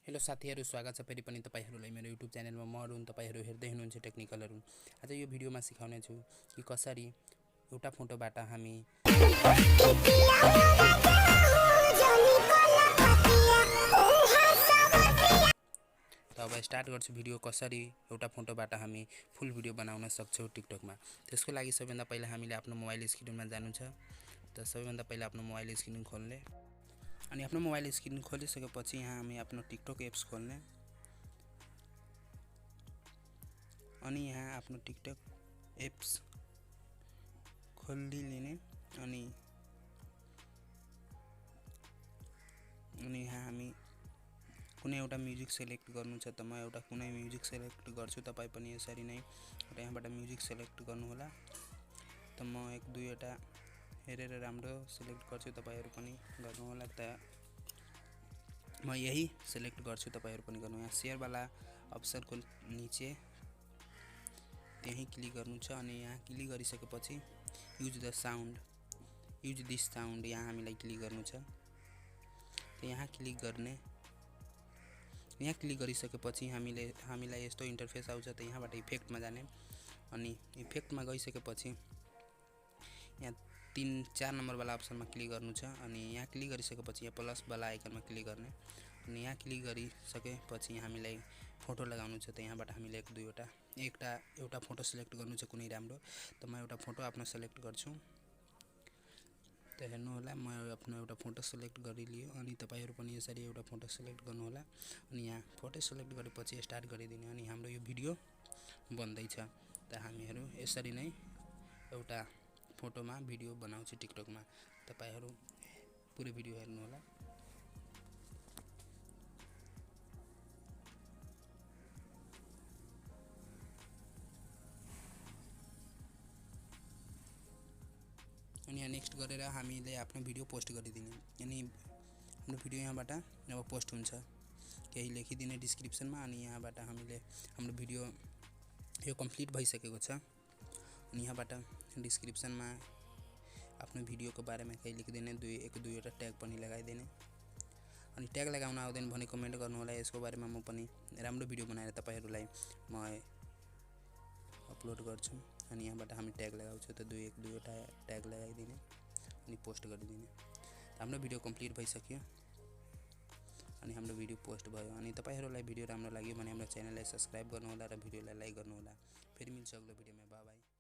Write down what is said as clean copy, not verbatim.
Hello साथीहरु, स्वागत छ फेरि पनि तपाईहरुलाई मेरो युट्युब च्यानलमा। म अरुण, तपाईहरु हेर्दै हुनुहुन्छ टेक्निकल अरुण। आज यो भिडियोमा सिकाउने छु कि कसरी एउटा फोटोबाट हामी अब स्टार्ट गर्छु भिडियो। कसरी एउटा फोटोबाट हामी फुल भिडियो बनाउन सक्छौं टिकटकमा। त्यसको लागि सबैभन्दा पहिला हामीले आफ्नो मोबाइल स्क्रिनमा जानु छ। त सबैभन्दा पहिला आफ्नो मोबाइल स्क्रिन खोल्ने अनि आफ्नो मोबाइल स्क्रिन खोलिसकेपछि यहाँ हामी आफ्नो टिकटक एप्स खोल्ने अनि यहाँ आफ्नो टिकटक एप्स खोलिलिने अनि यहाँ हामी कुनै एउटा म्युजिक सेलेक्ट गर्नु छ। त म एउटा कुनै म्युजिक सेलेक्ट गर्छु। तपाई पनि यसरी नै यहाँबाट म्युजिक सेलेक्ट गर्नु होला। त म एक दुईवटा हेरेर राम्रो सेलेक्ट गर्छु, तपाईहरु पनि गर्नु होला। त म यही सेलेक्ट गर्छु, तपाईहरु पनि गर्नु। यहाँ शेयर वाला अप्सनको नीचे त्यही क्लिक गर्नु छ अनि यहाँ क्लिक गरिसकेपछि युज दिस साउन्ड यहाँ हामीलाई क्लिक गर्नु छ। त यहाँ क्लिक गर्ने, यहाँ क्लिक गरिसकेपछि हामीलाई यस्तो इन्टरफेस आउँछ। त यहाँबाट इफेक्टमा जाने अनि इफेक्टमा गइसकेपछि यहाँ 3-4 नम्बर वाला अप्सनमा क्लिक गर्नु छ अनि यहाँ क्लिक गरिसकेपछि यहाँ प्लस वाला आइकनमा क्लिक गर्ने अनि यहाँ क्लिक गरिसकेपछि हामीलाई फोटो लगाउनु छ। त यहाँबाट हामीले एउटा फोटो सिलेक्ट गर्नु छ कुनै राम्रो। त म एउटा फोटो आफ्नो सिलेक्ट गर्छु। त हेर्नु होला, म आफ्नो एउटा फोटो सिलेक्ट गरिलियो अनि तपाईहरु पनि यसरी एउटा फोटो सिलेक्ट गर्नु होला अनि यहाँ फोटो सिलेक्ट गरेपछि स्टार्ट गरिदिने अनि हाम्रो यो भिडियो बन्दै छ। त हामीहरु यसरी नै एउटा फोटोमा भिडियो बनाउँछु टिकटकमा। तपाईहरु पुरै भिडियो हेर्नु होला। अनि यहाँ नेक्स्ट गरेर हामीले आफ्नो भिडियो पोस्ट गरिदिने अनि हाम्रो भिडियो यहाँबाट अब पोस्ट हुन्छ। केही लेखिदिने डिस्क्रिप्सनमा अनि यहाँबाट हामीले हाम्रो भिडियो यो कम्प्लिट भइसकेको छ। अनि यहाँबाट डिस्क्रिप्सनमा आफ्नो भिडियोको बारेमा केही लेखिदिने, एक दुईवटा ट्याग पनि लगाइदिने अनि ट्याग लगाउन आउँदैन भने कमेन्ट गर्नु होला। यसको बारेमा म पनि राम्रो भिडियो बनाएर तपाईहरुलाई म अपलोड गर्छु अनि यहाँबाट हामी ट्याग लगाउँछौँ। त एक दुईवटा ट्याग लगाइदिने अनि पोस्ट गरिदिने। हाम्रो भिडियो कम्प्लिट भइसक्यो अनि हाम्रो भिडियो पोस्ट भयो। अनि तपाईहरुलाई भिडियो राम्रो लाग्यो भने हाम्रो च्यानललाई सब्स्क्राइब गर्नु होला र भिडियोलाई लाइक गर्नु होला। फेरि मिल्छ अग्लो भिडियोमा। Bye bye.